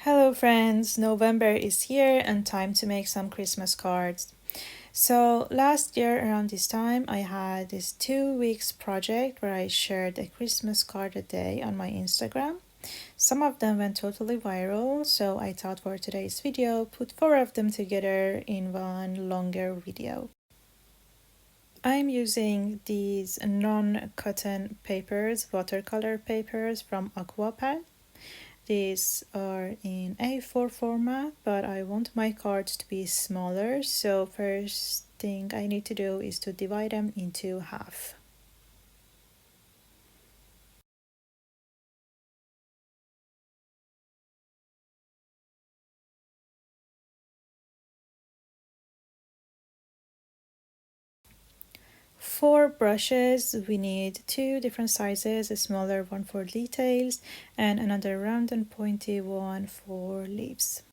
Hello friends, November is here and time to make some Christmas cards. So last year around this time I had this 2 weeks project where I shared a Christmas card a day on my Instagram. Some of them went totally viral, so I thought for today's video put 4 of them together in one longer video. I'm using these non-cotton papers, watercolor papers from Aquapad. These are in A4 format, but I want my cards to be smaller, so first thing I need to do is to divide them into half. For brushes, we need 2 different sizes, a smaller one for details and another round and pointy one for leaves.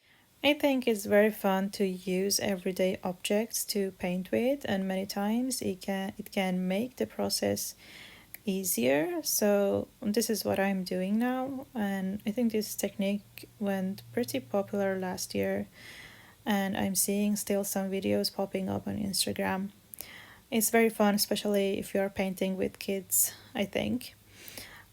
I think it's very fun to use everyday objects to paint with, and many times it can make the process easier. So this is what I'm doing now, and I think this technique went pretty popular last year, and I'm seeing still some videos popping up on Instagram. It's very fun, especially if you're painting with kids, I think.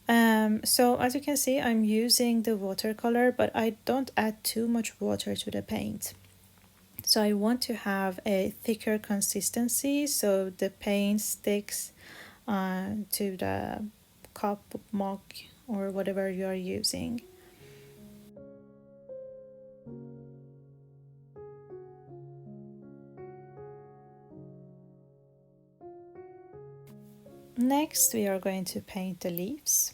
So as you can see, I'm using the watercolor, but I don't add too much water to the paint. So I want to have a thicker consistency so the paint sticks to the cup, mug, or whatever you are using. Next, we are going to paint the leaves.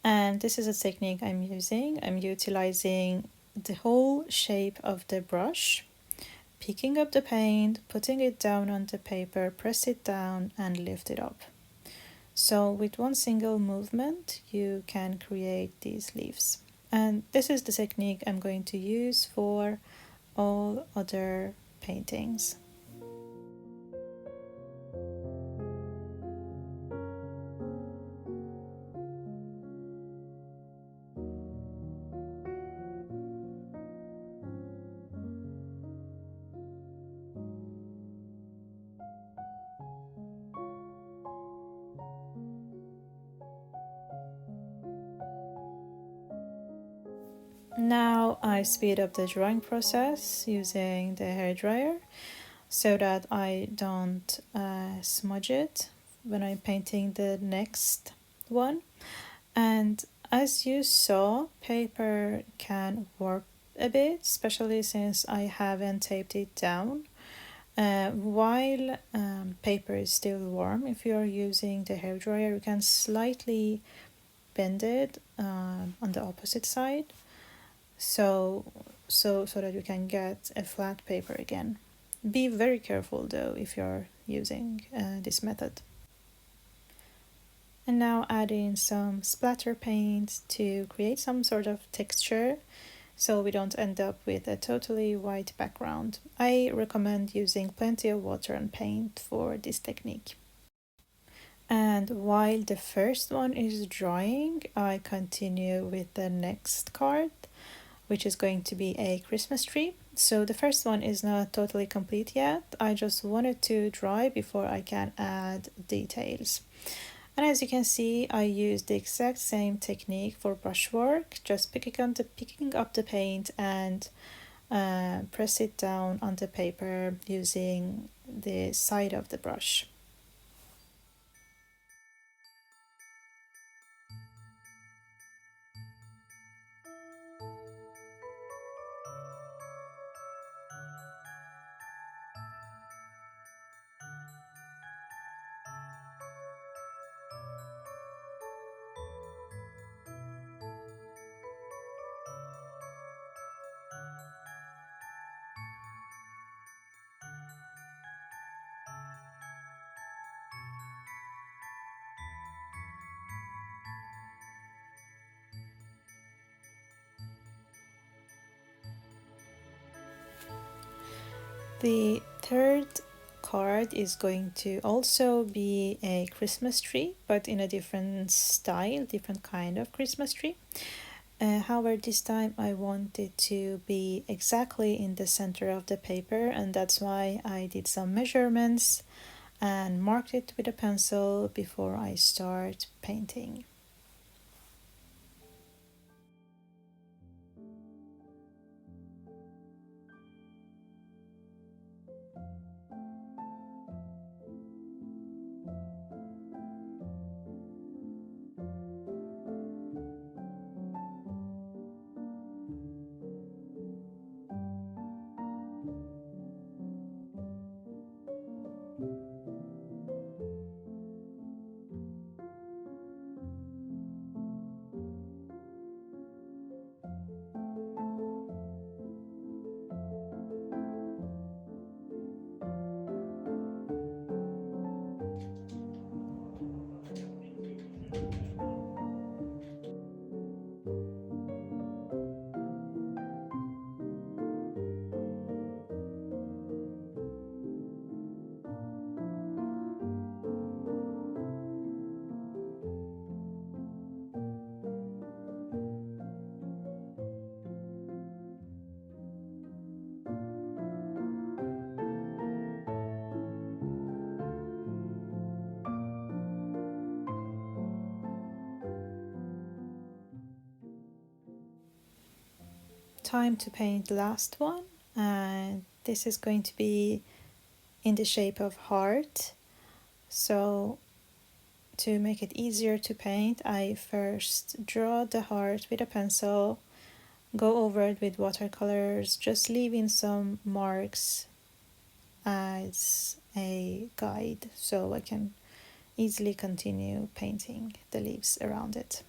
And this is a technique I'm using. I'm utilizing the whole shape of the brush, picking up the paint, putting it down on the paper, press it down and lift it up. So with one single movement, you can create these leaves. And this is the technique I'm going to use for all other paintings. Now I speed up the drawing process using the hairdryer so that I don't smudge it when I'm painting the next one. And as you saw, paper can warp a bit, especially since I haven't taped it down. While paper is still warm, if you're using the hairdryer, you can slightly bend it on the opposite side, so that you can get a flat paper again. Be very careful though if you're using this method. And now add in some splatter paint to create some sort of texture so we don't end up with a totally white background. I recommend using plenty of water and paint for this technique. And while the first one is drying, I continue with the next card, which is going to be a Christmas tree. So the first one is not totally complete yet. I just wanted to dry before I can add details. And as you can see, I used the exact same technique for brushwork, just picking up the paint and press it down on the paper using the side of the brush. The third card is going to also be a Christmas tree, but in a different style, different kind of Christmas tree. However, this time I want it to be exactly in the center of the paper, and that's why I did some measurements and marked it with a pencil before I start painting. Time to paint the last one, and this is going to be in the shape of heart. So to make it easier to paint, I first draw the heart with a pencil, go over it with watercolors, just leaving some marks as a guide so I can easily continue painting the leaves around it.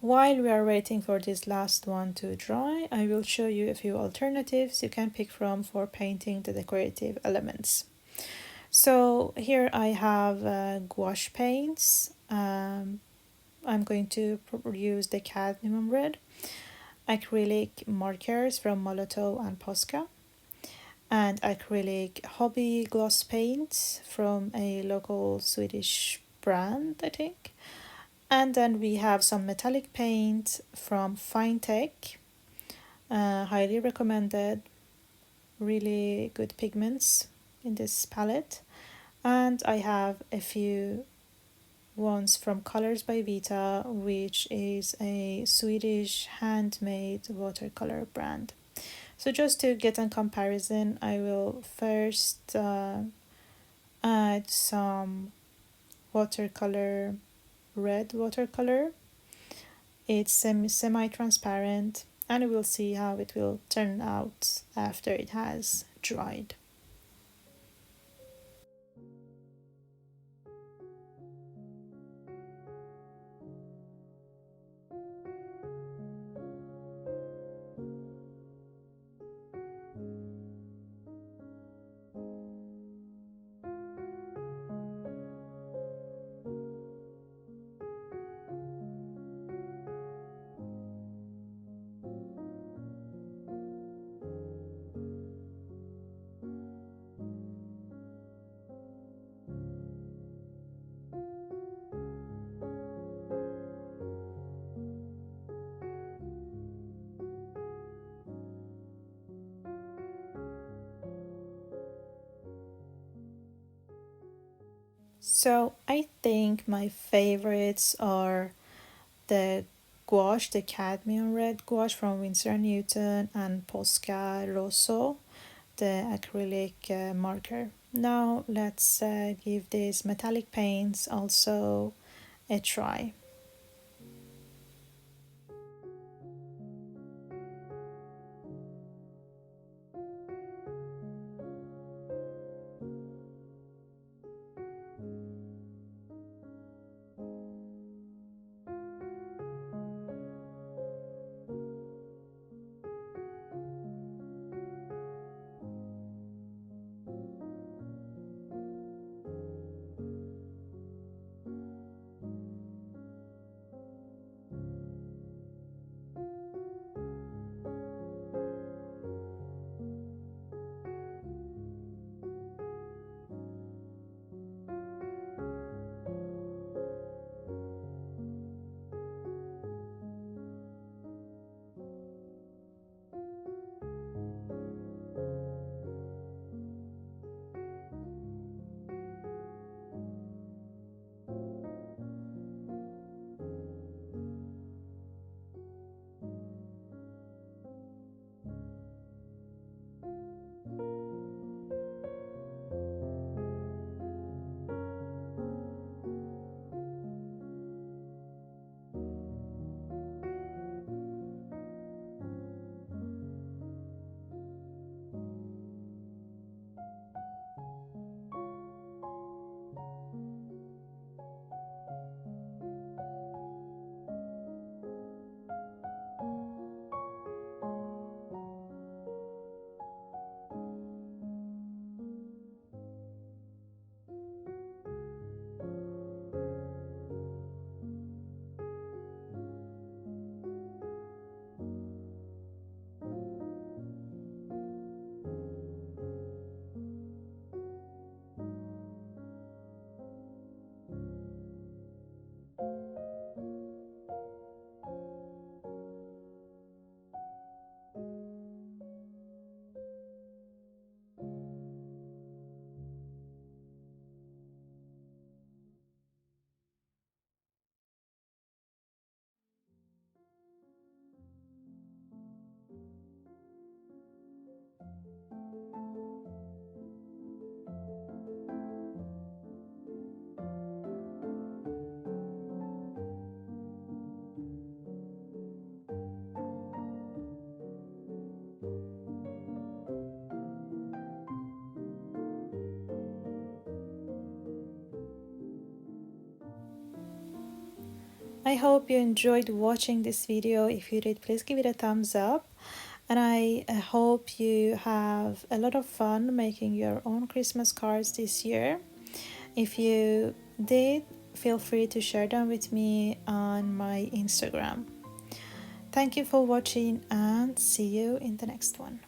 While we are waiting for this last one to dry, I will show you a few alternatives you can pick from for painting the decorative elements. So here I have gouache paints. I'm going to use the cadmium red, acrylic markers from Molotow and Posca, and acrylic hobby gloss paints from a local Swedish brand, I think. And then we have some metallic paint from Finetech, highly recommended, really good pigments in this palette. And I have a few ones from Colors by Vita, which is a Swedish handmade watercolor brand. So just to get a comparison, I will first add some watercolor, red watercolor. It's semi-transparent, and we'll see how it will turn out after it has dried. So I think my favorites are the gouache, the cadmium red gouache from Winsor Newton, and Posca Rosso, the acrylic marker. Now let's give these metallic paints also a try. I hope you enjoyed watching this video. If you did, please give it a thumbs up. And I hope you have a lot of fun making your own Christmas cards this year. If you did, feel free to share them with me on my Instagram. Thank you for watching and see you in the next one.